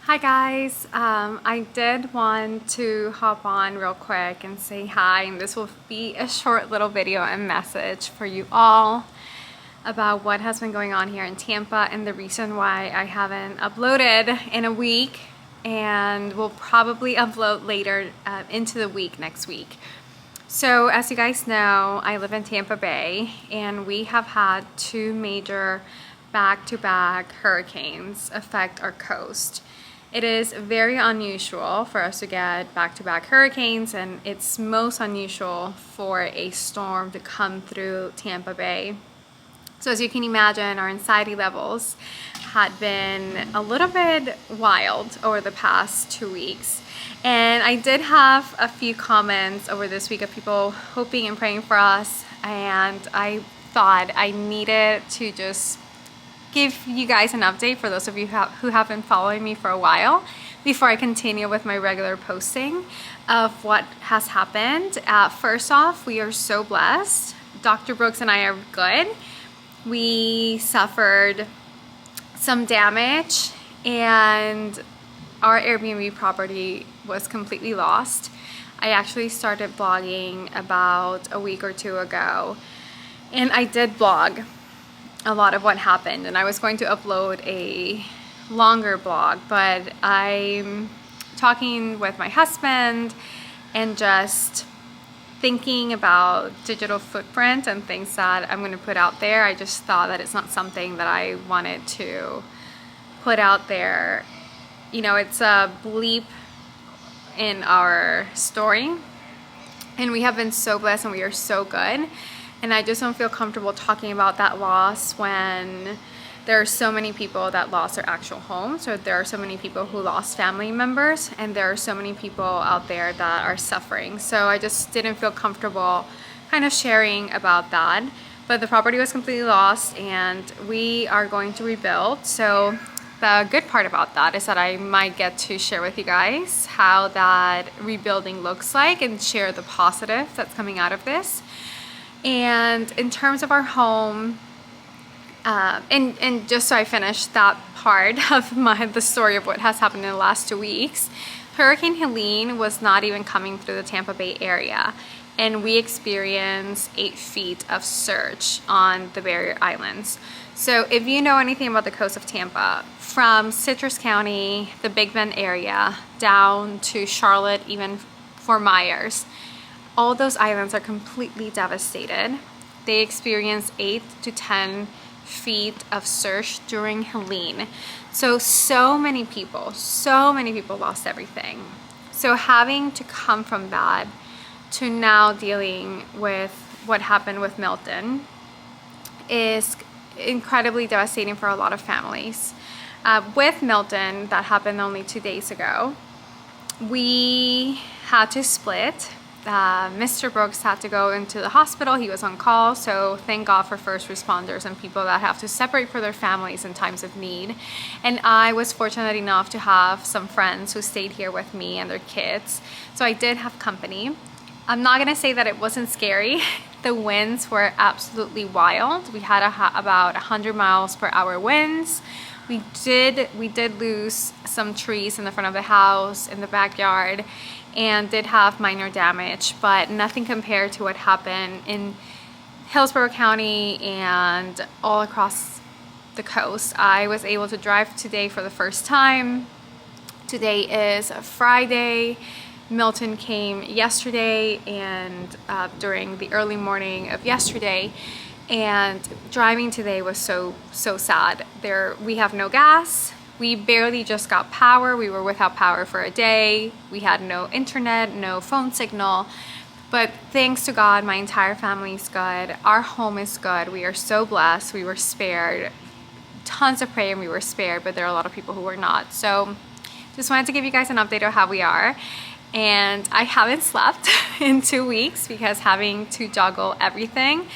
Hi guys, I did want to hop on real quick and say hi, and this will be a short little video and message for you all about what has been going on here in Tampa and the reason why I haven't uploaded in a week, and will probably upload later into the week next week. So as you guys know, I live in Tampa Bay and we have had two major back-to-back hurricanes affect our coast. It is very unusual for us to get back-to-back hurricanes, and it's most unusual for a storm to come through Tampa Bay. So as you can imagine, our anxiety levels had been a little bit wild over the past 2 weeks. And I did have a few comments over this week of people hoping and praying for us, and I thought I needed to just give you guys an update for those of you who have been following me for a while before I continue with my regular posting of what has happened. First off, we are so blessed. Dr. Brooks and I are good. We suffered some damage and our Airbnb property was completely lost. I actually started blogging about a week or two ago, and I did blog a lot of what happened, and I was going to upload a longer blog, but I'm talking with my husband and just thinking about digital footprint and things that I'm going to put out there. I just thought that it's not something that I wanted to put out there. You know, it's a bleep in our story, and we have been so blessed and we are so good. And I just don't feel comfortable talking about that loss when there are so many people that lost their actual homes, or there are so many people who lost family members, and there are so many people out there that are suffering. So I just didn't feel comfortable kind of sharing about that. But the property was completely lost and we are going to rebuild. So the good part about that is that I might get to share with you guys how that rebuilding looks like and share the positive that's coming out of this. And in terms of our home, and just so I finish that part of the story of what has happened in the last 2 weeks, Hurricane Helene was not even coming through the Tampa Bay area, and we experienced 8 feet of surge on the barrier islands. So if you know anything about the coast of Tampa, from Citrus County, the Big Bend area, down to Charlotte, even Fort Myers, all those islands are completely devastated. They experienced 8 to 10 feet of surge during Helene. So many people lost everything. So having to come from that to now dealing with what happened with Milton is incredibly devastating for a lot of families. With Milton, that happened only 2 days ago, we had to split. Mr. Brooks had to go into the hospital. He was on call, so thank God for first responders and people that have to separate for their families in times of need. And I was fortunate enough to have some friends who stayed here with me and their kids, so I did have company. I'm not gonna say that it wasn't scary. The winds were absolutely wild. We had about 100 miles per hour winds. We did lose some trees in the front of the house, in the backyard, and did have minor damage, but nothing compared to what happened in Hillsborough County and all across the coast. I was able to drive today for the first time. Today is Friday. Milton came yesterday and during the early morning of yesterday, and driving today was so sad. We have no gas. We barely just got power. We were without power for a day. We had no internet, no phone signal. But thanks to God, my entire family is good. Our home is good. We are so blessed. We were spared. Tons of prayer and we were spared, but there are a lot of people who were not. So just wanted to give you guys an update of how we are. And I haven't slept in 2 weeks because having to juggle everything,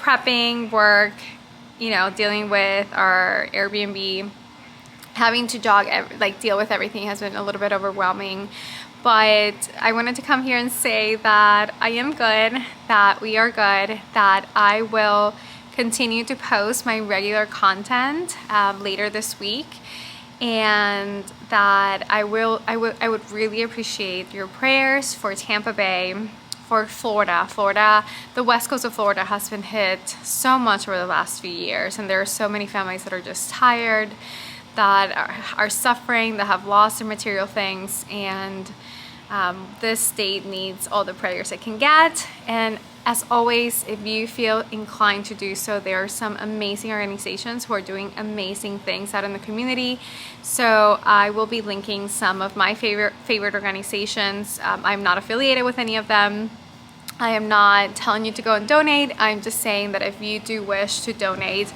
prepping, work, you know, dealing with our Airbnb, having to deal with everything has been a little bit overwhelming. But I wanted to come here and say that I am good, that we are good, that I will continue to post my regular content later this week. and that I would really appreciate your prayers for Tampa Bay, for Florida. The west coast of Florida has been hit so much over the last few years, and there are so many families that are just tired, that are suffering, that have lost their material things, and this state needs all the prayers it can get. And as always, if you feel inclined to do so, there are some amazing organizations who are doing amazing things out in the community. So I will be linking some of my favorite organizations. I'm not affiliated with any of them. I am not telling you to go and donate. I'm just saying that if you do wish to donate,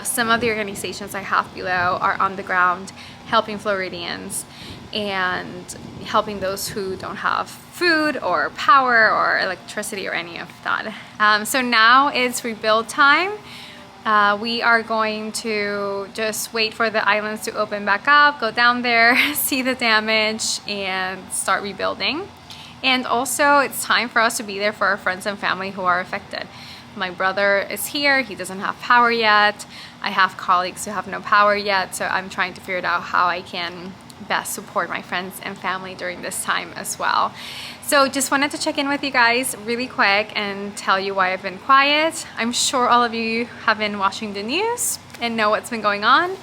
some of the organizations I have below are on the ground helping Floridians and helping those who don't have food or power or electricity or any of that. So now it's rebuild time. We are going to just wait for the islands to open back up, go down there, see the damage, and start rebuilding. And also, it's time for us to be there for our friends and family who are affected. My brother is here, he doesn't have power yet. I have colleagues who have no power yet, so I'm trying to figure out how I can best support my friends and family during this time as well. So just wanted to check in with you guys really quick and tell you why I've been quiet. I'm sure all of you have been watching the news and know what's been going on.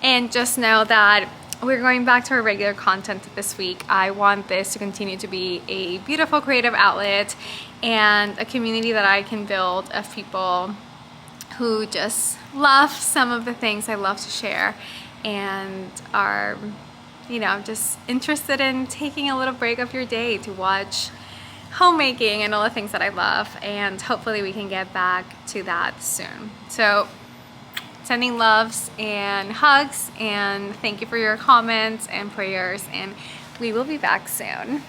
And just know that we're going back to our regular content this week. I want this to continue to be a beautiful creative outlet and a community that I can build of people who just love some of the things I love to share and are, you know, just interested in taking a little break of your day to watch homemaking and all the things that I love. And hopefully we can get back to that soon. So sending loves and hugs, and thank you for your comments and prayers, and we will be back soon.